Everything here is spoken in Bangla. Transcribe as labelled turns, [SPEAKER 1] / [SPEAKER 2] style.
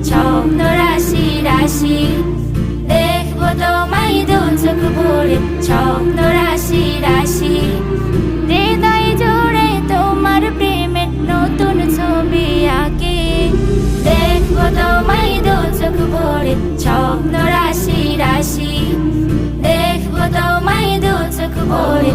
[SPEAKER 1] স্বপ্ন রাশি রাশি। দেখবো তোমায় দু চোখ ভরে স্বপ্ন রাশি রাশি। হৃদয় জুড়ে তোমার প্রেমের নতুন ছবি আঁকি। দেখবো তোমায় দু চোখ ভরে স্বপ্ন রাশি রাশি। দেখবো তোমায় দু চোখ ভরে